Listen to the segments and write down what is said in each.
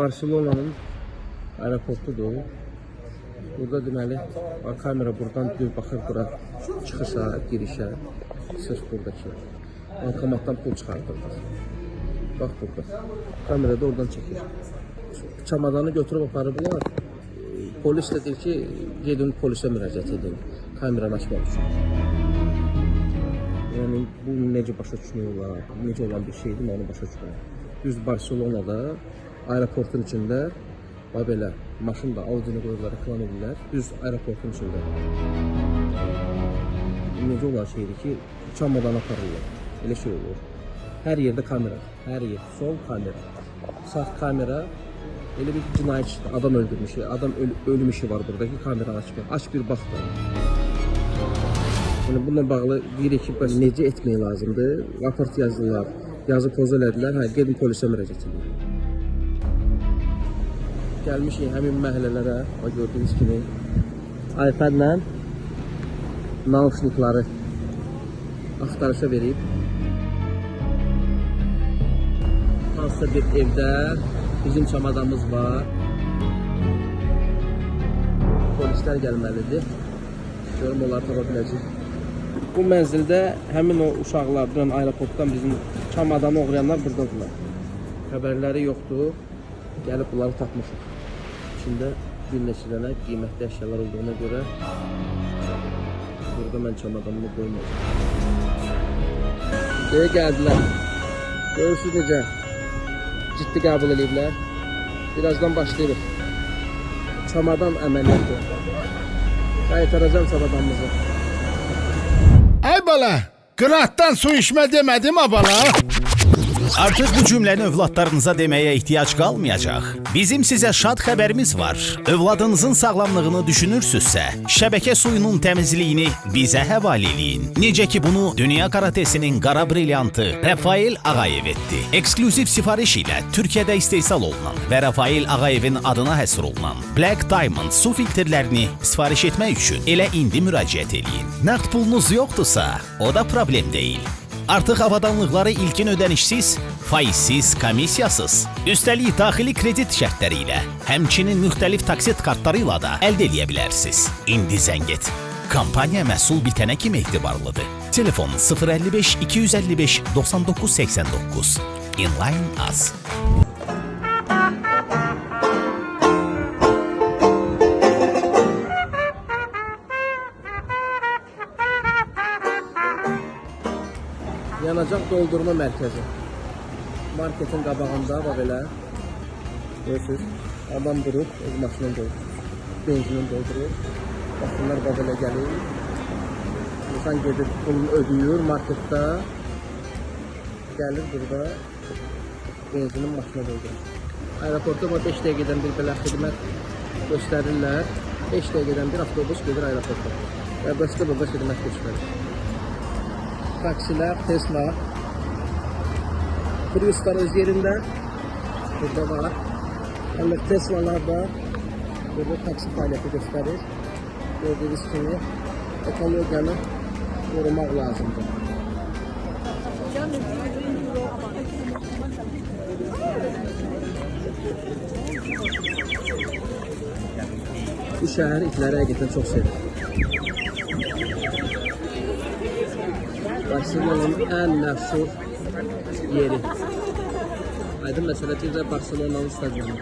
Barcelona'nın aeroportudur. Burada deməli kamera buradan baxır bura çıxışa, girişə. Sırf buradakı. Bankomatdan pul çıxardırlar. Bax burada. Kamera da oradan çəkir. Çamadanı götürüb aparıblar. Polis də deyir ki, gedin polisə müraciət edin. Kameranı açmaq üçün. Yəni bu necə başa düşmürlər, necə olan bir şeydir, mən onu başa düşmürəm. Düz Barcelona'da aeroportun içində belə maşın da Audi'ni qoyurlar, reklam edirlər. Düz aeroportun içində. Necə olan şeydir ki, çamadan aparırlar. Elə şey olur. Hər yerdə kamera, hər yer. Sol kamera, sağ kamera. Elə bir cinayətçidir, adam öldürmüş, adam ölüm işi var buradakı kameranı açma. Aç bir bax da. Yəni bununla bağlı deyirik ki, necə etmək lazımdır. Raport yazdılar, yazı poz elədilər, gedin polisə müraciət edin. Gəlmişik həmin məhəllələrə, gördüyünüz kimi iPad-lə nauşnikları axtarışa verib. Hansısa bir evdə bizim çamadamız var. Polislər gəlməlidir. Görüm onları tapa biləcək. Bu mənzildə həmin o uşaqlardan, aeroportdan bizim çamadanı oğrayanlar buradadırlar. Xəbərləri yoxdur. Gəlib bunları tapmışıq. İçində bir neçə dənə qiymətli əşyalar olduğuna görə burada mən çamadanımı qoymayacağım. Buraya gəldilər. Görürsünüz necə ciddi qəbul ediblər. Birazdan başlayırıq. Çamadan əməliyyatı. Qaytaracağım çamadanımızı. Ay bala, qıratdan su içmə demədim ha bala. Artıq bu cümləni övladlarınıza deməyə ehtiyac qalmayacaq. Bizim sizə şad xəbərimiz var. Övladınızın sağlamlığını düşünürsünüzsə, şəbəkə suyunun təmizliyini bizə həvalə eləyin. Necə ki bunu Dünya Karatesinin qara brilyantı Rafael Ağayev etdi. Eksklüziv sifariş ilə Türkiyədə istehsal olunan və Rafael Ağayevin adına həsr olunan Black Diamond su filtrlərini sifariş etmək üçün elə indi müraciət eləyin. Nəqd pulunuz yoxdursa, o da problem deyil. Artıq avadanlıqları ilkin ödənişsiz, faizsiz, komissiyasız, üstəlik daxili kredit şərtləri ilə, həmçinin müxtəlif taksit kartları ilə da əldə edə bilərsiniz. İndi zəng et. Kampaniya məhsul bitənə kimi etibarlıdır. Telefon 055 255 9989. Inline Az. Yanacaq doldurma mərkəzi. Marketin qabağında belə. Görürsünüz, adam durub, öz maşını doldurur. Benzinin doldurur. Baxınlar belə gəlir. İnsan gedir, pulunu ödəyir marketdə. Gəlir burada benzinin maşını doldurur. Aeroportda 5 dəqiqədən bir belə xidmət göstərirlər. 5 dəqiqədən bir avtobus gedir aeroportda. Və başqa burada xidmət göstərir. Taksilər, Tesla, Priuslar öz yerində burada var. Hələ Teslalar da burada taksi fəaliyyəti göstərir. Gördüyünüz kimi ekologiyanı qorumaq lazımdır. Bu şəhər itləri həqiqətən çox sevir. Barcelona'nın ən məşhur yeri. Aydın məsələ deyil də Barcelona'nın stadionu.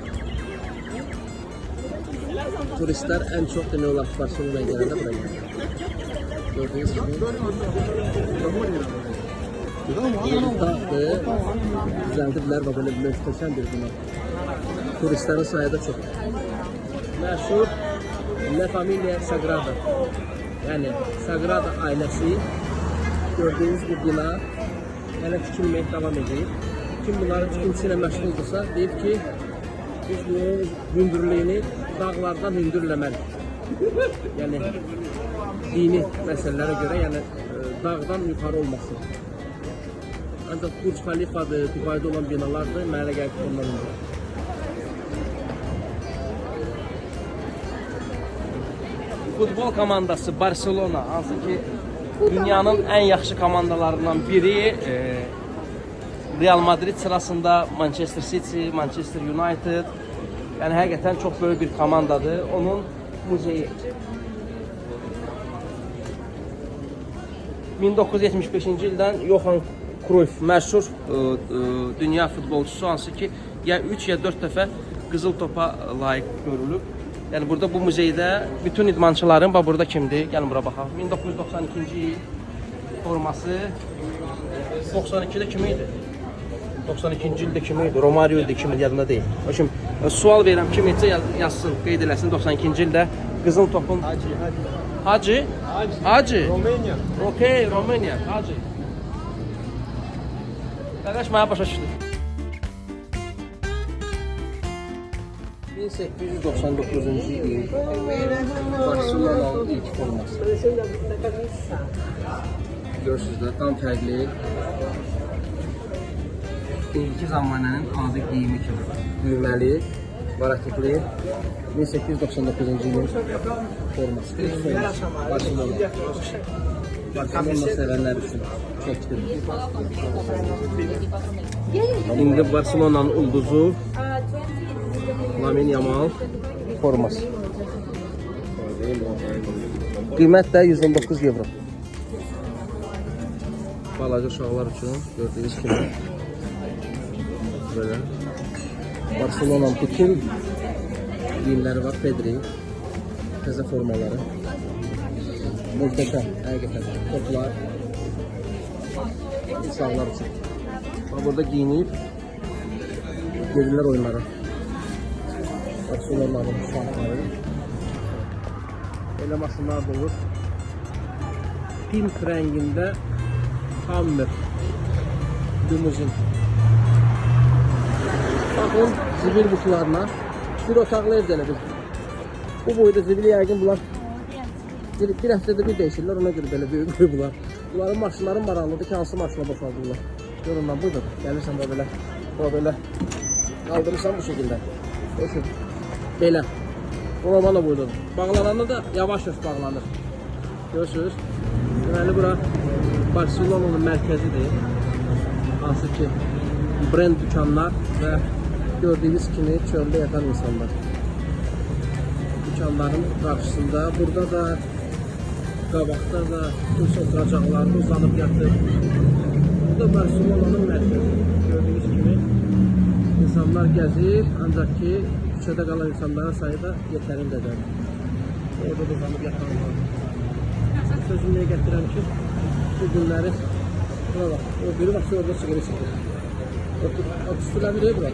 Turistlər ən çox demək olar ki, Barcelona'ya gələndə buraya gəlir. Gördüyünüz kimi. Yeri dağdır. Düzəldiblər və belə möhtəşəm bir bina. Turistlərin sayı da çox. Məşhur La Familia Sagrada. Yəni Sagrada ailəsi. Gördüyünüz bu bina hələ tikilməyə davam edir. Kim bunların tikintisi ilə məşğuldursa, deyib ki, biz bunun hündürlüyünü dağlardan hündürləməliyik. Yəni, dini məsələlərə görə, yəni dağdan yuxarı olması. Ancaq Burj Khalifa'dır, Dubai'də olan binalardır, mənə gəlib ondan olur. Futbol komandası Barcelona, hansı ki, dünyanın ən yaxşı komandalarından biri. Real Madrid sırasında Manchester City, Manchester United, Yəni həqiqətən çox böyük bir komandadır. Onun muzeyi 1975-ci ildən Johan Cruyff məşhur dünya futbolçusu, hansı ki ya 3 ya 4 dəfə qızıl topa layiq görülüb. Yəni burada bu muzeydə bütün idmançıların bax burada kimdir? Gəlin bura baxaq. 1992-ci il forması 92-də kim idi? 92-ci ildə kim idi? Romario idi, kim idi yadında deyil. O kimi sual verirəm, kim etsə yazsın, qeyd eləsin. 92-ci ildə qızıl topun Hacı? Romanya. Okey, Romanya. Hacı. Qardaş mənə başa düşdü. 1899-cu il Barcelona'nın ilk forması. Görürsünüz də tam fərqli. İndiki zamanənin adi geyimi kimi. Düyməli, varaketli 1899-cu ilin forması. Barcelona. Barcelona sevənlər üçün çəkdim. İndi Barcelona'nın ulduzu Lamine Yamal forması. Qiymət də 119 euro. Balaca uşaqlar üçün gördüyünüz kimi böyle Barcelona'nın bütün giyimləri var, Pedri, təzə formaları. Muhteşem, həqiqətən toplar uşaqlar üçün. Burada giyinib gedirlər oyunlara. Barcelona'nın uşaqları. Elə maşınlar da olur. Pink rəngində Hammer limuzin. Baxın zibil qutularına. Bir otaqlı ev elə bil. Bu boyda zibili yəqin bunlar bir həftədə bir değişirlər, ona görə belə böyük bunlar. Bunların maşınların maraqlıdır ki, hansı maşına boşaldırlar. Görün lan buydur. Gəlirsən belə kaldırırsan bu şekilde. Belə. Roman da buydur. Bağlananda da yavaş bağlanır. Görürsünüz. Deməli bura Barcelona'nın mərkəzidir. Hansı ki brend dükkanlar və gördüyünüz kimi çöldə yatan insanlar. Dükkanların qarşısında, burada da qabaqda da kimsə oturacaqlarını uzanıb yatır. Bu da Barcelona'nın mərkəzi. Gördüyünüz kimi insanlar gəzir, ancaq ki küçədə qalan insanların sayı da yetərindədir. Orada da uzanıb yatanlar. Sözümləyə gətirəm ki, bu günləri buna bax, o biri bax, orada sigara çıxır. Otuşturlar bir bura.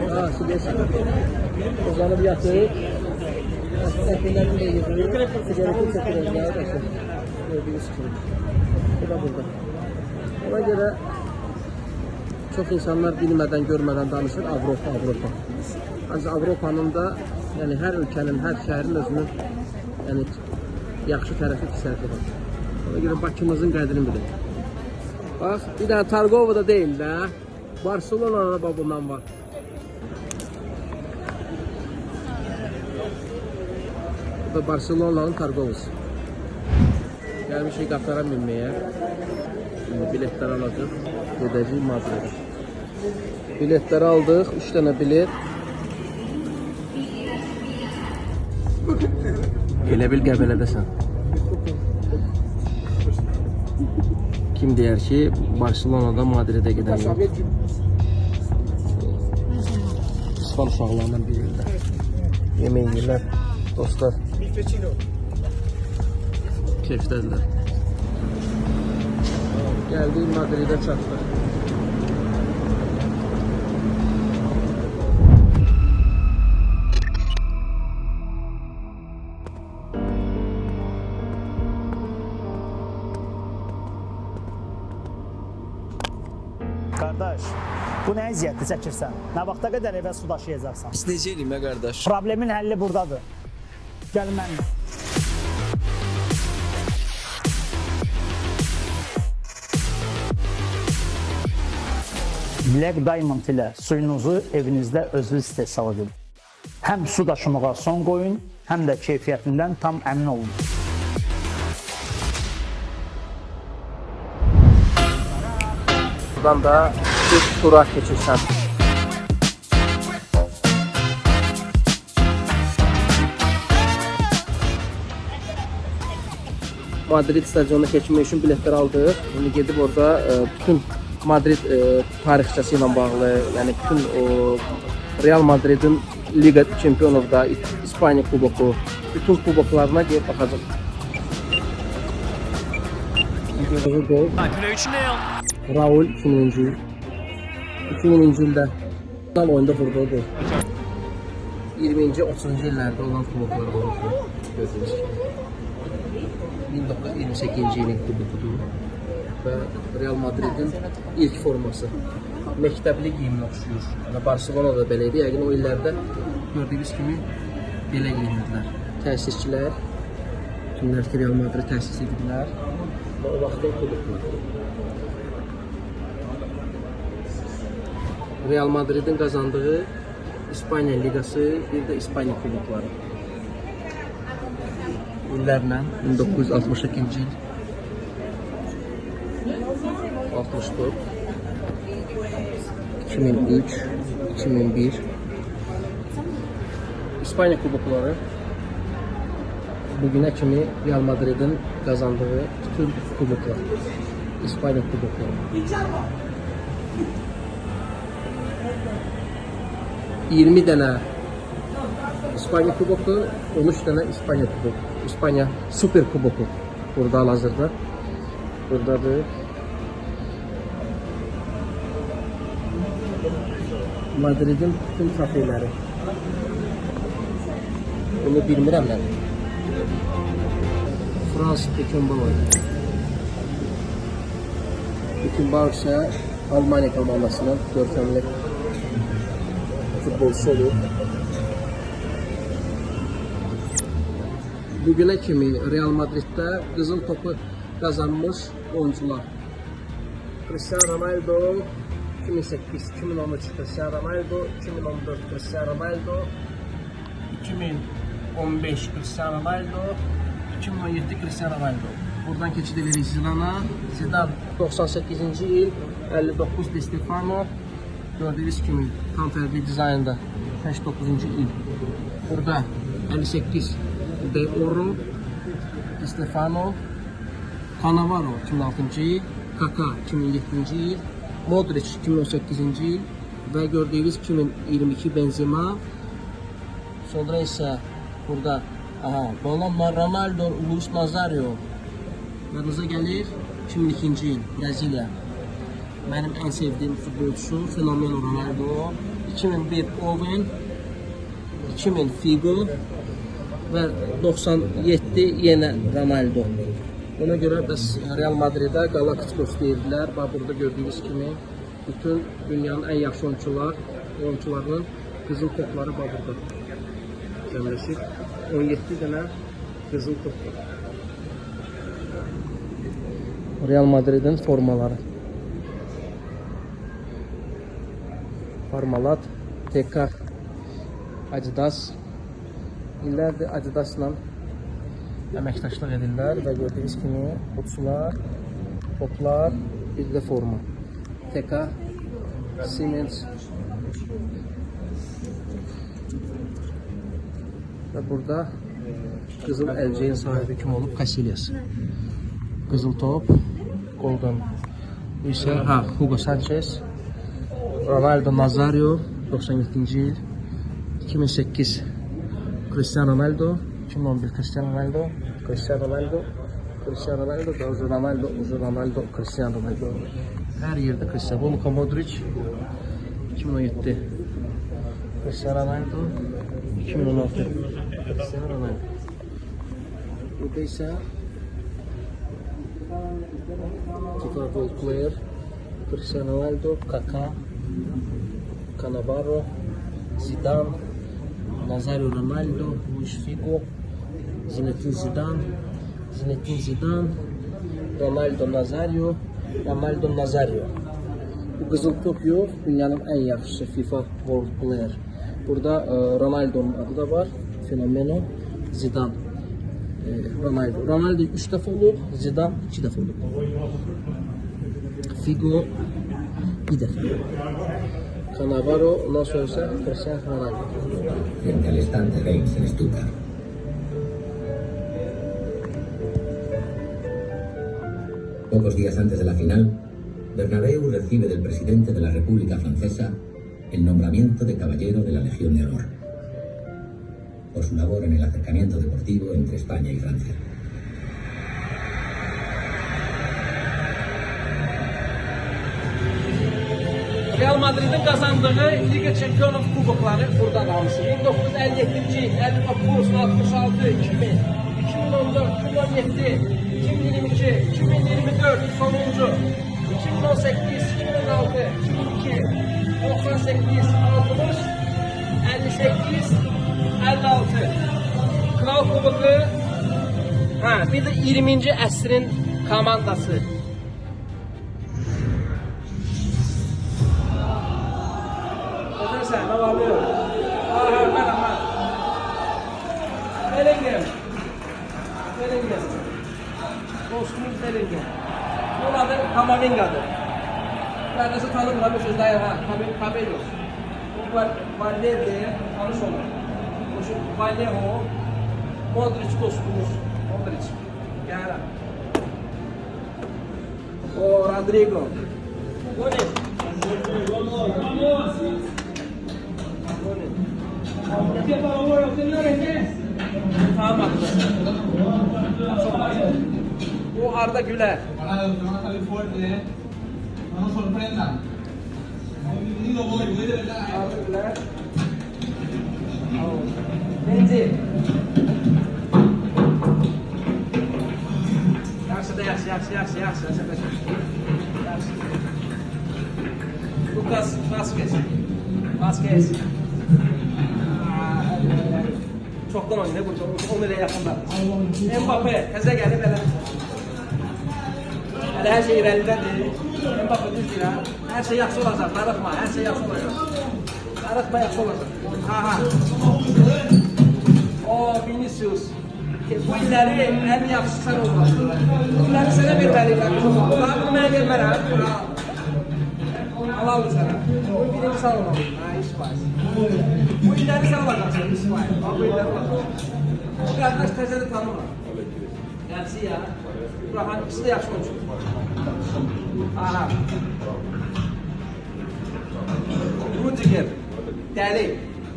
Ha, sigara çıxır. Uzanıb yatır. Əkinlərini də yedirir. Sigaretini çəkirlər. Gördüyünüz kimi. Bu da burada. Ona görə çox insanlar bilmədən, görmədən danışır Avropa. Ancaq Avropanın da, yəni hər ölkənin, hər şəhərin özünün yəni yaxşı tərəfi, pis tərəfi var. Ona görə Bakımızın qədrini bilir. Bax, bir dənə Targovo da deyil də, Barcelona'da da bundan var. Bu da Barcelona'nın Targovosu. Gəlmişik qatara binməyə. Şimdi biletler alacağız. Gedəcəyik Madridə. Biletləri aldıq, 3 dənə bilet. Elə bil Qəbələdəsən. Kim deyər ki, Barcelona'da Madridə gedən yox. İspan uşaqlarından bilirlər. Yemək yiyirlər, dostlar. Keyfdədirlər. Geldik Madrid'e çattık. Qardaş, bu nə əziyyətli çəkirsən? Nə vaxta qədər evə su daşıyacaqsan? Biz necə eləyim qardaş? Problemin həlli buradadır. Gəl mənimlə. Black Diamond ilə suyunuzu evinizdə özünüz istehsal edin. Həm su daşımağa son qoyun, həm də keyfiyyətindən tam əmin olun. Buradan da bir tura keçirsən. Madrid stadionuna keçmək üçün biletlər aldıq. İndi gedib orada bütün Madrid tarixçəsi ilə bağlı, yəni bütün o Real Madridin Liga Çempionovda, İspaniya kuboku, bütün kuboklarına gedib baxacaq. Gol. Raul 2000-ci il. 2000-ci ildə final oyunda vurduğu gol. 20-ci, 30-cu illərdə olan kubokları vurdu. Gördüyünüz kimi. 1928-ci ilin kubokudur və Real Madridin ilk forması. Məktəbli giyiminə oxşuyur. Yəni Barcelona'da belə idi. Yəqin o illərdə gördüyünüz kimi belə giyinirlər. Təsisçilər, kimlər ki Real Madrid təsis ediblər və o vaxtın kuboklar. Real Madridin qazandığı İspaniya Ligası, bir də İspaniya kubokları. İllərlə 1962-ci il, 64, 2003, 2001 İspaniya kubokları bugünə kimi Real Madridin qazandığı bütün kuboklar. İspaniya kubokları. 20 dənə İspaniya kuboku, 13 dənə İspaniya kuboku. İspaniya Super kuboku burada hal-hazırda. Buradadır. Madridin bütün trofeyləri. Bunu bilmirəm mən. Fransız Beckenbauer. Beckenbauer isə Almaniya komandasının görkəmli futbolçusu olur. Bugünə kimi Real Madriddə qızıl topu qazanmış oyuncular. Cristiano Ronaldo 2008, 2013 Cristiano Ronaldo, 2014 Cristiano Ronaldo, 2015 Cristiano Ronaldo, 2017 Cristiano Ronaldo. Buradan keçid edirik Zidane'a. Zidane 98-ci il, 59 Di Stefano. Gördüyünüz kimi tam fərqli dizaynda 89-cu il. Burada 58 De Oro, Di Stefano, Cannavaro 2006-cı il, Kaka 2007-ci il, Modric 2018-ci il və gördüyünüz 2022 Benzema. Sonra isə burada Ronaldo, Luis Nazario. Yanınıza gəlir 2002-ci il Brezilya. Mənim ən sevdiyim futbolçusu Fenomeno Ronaldo. 2001 Owen, 2000 Figo və 97 yenə Ronaldo. Ona görə bəs Real Madrid'ə Galacticos deyirdilər. Bax burada gördüyünüz kimi bütün dünyanın ən yaxşı oyuncularının qızıl topları bax burada cəmləşib. 17 dənə qızıl top var. Real Madrid'in formaları. Parmalat, TK, Adidas. İllərdir Adidasla əməkdaşlıq edirlər və gördüyünüz kimi uçlar, toplar, bir də forma. TK, Siemens və burada qızıl əlceyin sahibi kim olub? Casillas. Qızıl top, Golden. Bu isə Hugo Sanchez, Ronaldo Nazario 97-ci il, 2008 Cristiano Ronaldo, 2011 Cristiano Ronaldo, Cristiano Ronaldo, Cristiano Ronaldo, Ronaldo, Cristiano Ronaldo. Hər yerdə Cristiano. Luka Modric 2017 Cristiano Ronaldo, 2016 Cristiano Ronaldo. Burada isə FIFA World Player Cristiano Ronaldo, Kaka, Cannavaro, Zidane, Nazario Ronaldo, Luis Figo, Zinedine Zidane, Ronaldo Nazario, Ronaldo Nazario. Bu qızıl top yox, dünyanın ən yaxşısı FIFA World Player. Burada Ronaldo'nun adı da var, Fenomeno, Zidane, Ronaldo. Ronaldo 3 dəfə olub, Zidane 2 dəfə olub. Figo 1 dəfə. Cannavaro, ondan sonra isə Cristiano Ronaldo. Frente al stand de Reims en Stuttgart. Pocos días antes de la final, Bernabéu recibe del presidente de la República Francesa el nombramiento de Caballero de la Legión de Honor por su labor en el acercamiento deportivo entre España y Francia. Real Madrid'in kazandığı Liga Çempionlar kubokları buradan hamısı. 1957, 59, 66, 2000, 2014, 2017, 2022, 2024 sonuncu, 2018, 2016, 2002, 98, 60, 58, 56. Kral kuboku, bir de 20. əsrin komandası. Sen ne var diyor? Aha. Bellingham. Dostumuz Bellingham. Onun adı Kamavinga'dır. Ben nasıl tanımlar bu sözde ha. Kabellos. Bu Valverde tanış olur. Bu Vallejo. Modric dostumuz. Modric. Yani. O Rodrigo. Bu ne? Tamam. Bu Arda Güler. Van a salir fuerte, no nos sorprendan. Hemos venido muy de verdad. Arda Güler. Menzi. Yaxşı. Lucas Vazquez. Çoktan oynadı bu. 10 ile yakında. Mbappe təzə gəlib elə. Hələ hər şey irəlidədir. Mbappe düz deyir ha. Hər şey yaxşı olacaq. Darıxma. Hər şey yaxşı olacaq. Darıxma yaxşı olacaq. Aha. O Vinicius. Bu illəri ən yaxşı sən olmalıdır. Bu illəri sənə verməliyəm. Daha bunu mənə vermərəm. Alalım sana. Bu birinci sen olalım. İsmail. Bu illeri sen alacaksın İsmail. Bu illeri alacaksın. Bu kardeş tezeri tanımla. Garcia. İbrahim ikisi de yaşlı olacak. Aha. Rudiger. Deli.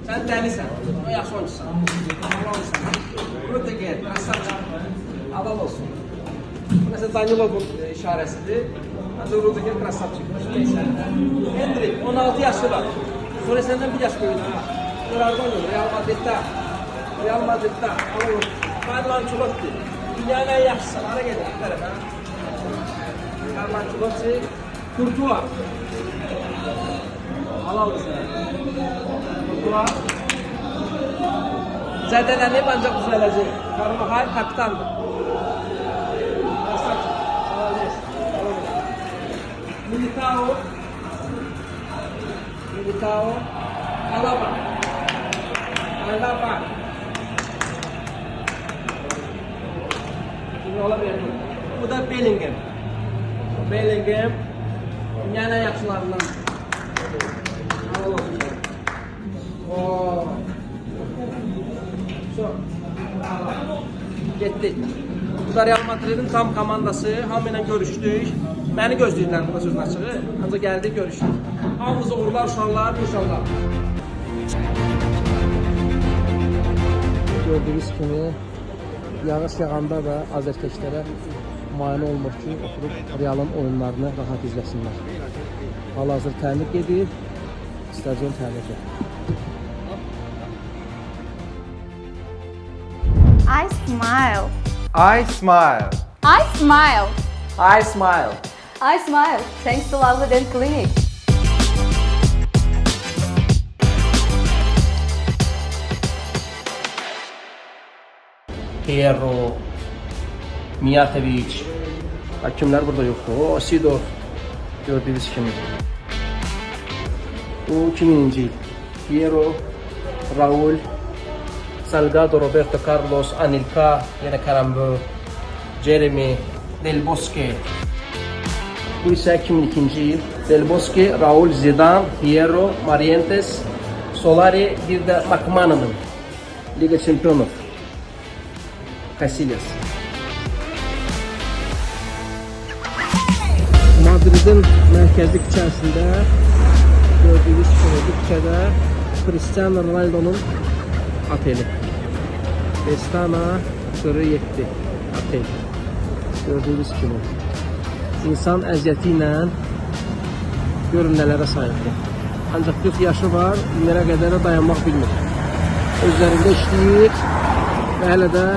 Sen delisin. O yaşlı olmuşsun. Alalım sana. Rudiger. Kasapçı. Adam olsun. Mesela Danilov'un işaresidir. Ancaq Rudiger krasavçı. Hendrik 16 yaşı var. Sonra senden bir yaş böyüdür. Nerede oynuyor? Real Madrid'de. Carlo Ancelotti. Dünyanın en yaxşısı. Hara gelir? Carlo Ancelotti. Courtois. Halal bize. Courtois. Zədələnib ancaq düzələcək. Carvajal kapitandır. Militao, Alaba. Şimdi olabilir. Bu da Bellingham. Dünyanın en yaxşılarından. Getdik. Bu da Real Madrid'in tam komandası. Hamıyla görüşdük. Məni gözləyirlər burada sözün açığı. Ancaq gəldik, görüşdük. Hamımıza uğurlar, şanlar, inşallah. Gördüyünüz kimi yağış yağanda da azərkeşlərə mane olmur ki, oturub Real'ın oyunlarını rahat izləsinlər. Hal-hazır təmir edir, stadion təmir edir. I smile. I smile. I smile. I smile. I smile. Thanks to Lovely Dent Clinic. Hierro, Mijasevic. Hakimler burada yoktu. O Sidor. Gördüğünüz kimi. Bu 2000-ci il. Hierro, Raul, Salgado, Roberto Carlos, Anelka, yine Karambeu, Jeremy, Del Bosque. Bu ise 2002-ci il. Del Bosque, Raul, Zidane, Hierro, Marientes, Solari, bir de McManaman. Liga Çempionlar. Casillas. Madridin mərkəzi küçəsində gördüyünüz kimi bu küçədə Cristiano Ronaldo'nun oteli. Vestana 07 otel. Gördüyünüz kimi. İnsan əziyyəti ilə görün nələrə sahibdir. Ancaq 40 yaşı var, günlərə qədər də dayanmaq bilmir. Özlərində işləyir və hələ də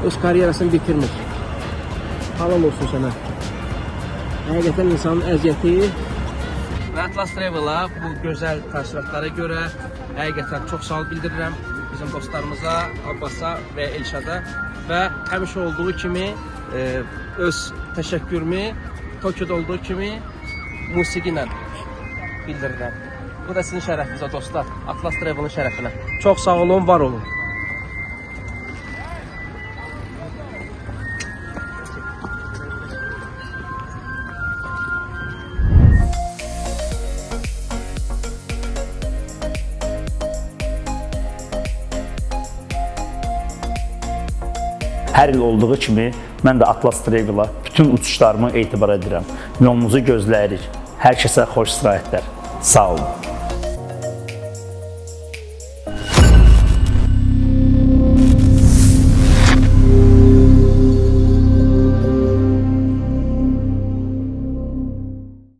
öz karyerasını bitirmir. Halal olsun sənə. Həqiqətən insanın əziyyəti və Atlas Travel-a bu gözəl təəssüratlara görə həqiqətən çox sağ ol bildirirəm bizim dostlarımıza, Abbasa və Elşada və həmişə olduğu kimi öz təşəkkürümü Tokyo'da olduğu kimi musiqi ilə bildirirəm. Bu da sizin şərəfinizə dostlar, Atlas Travel-ın şərəfinə. Çox sağ olun, var olun. Hər il olduğu kimi mən də Atlas Travel-a bütün uçuşlarımı etibar edirəm. Yolunuzu gözləyirik. Hər kəsə xoş istirahətlər. Sağ olun.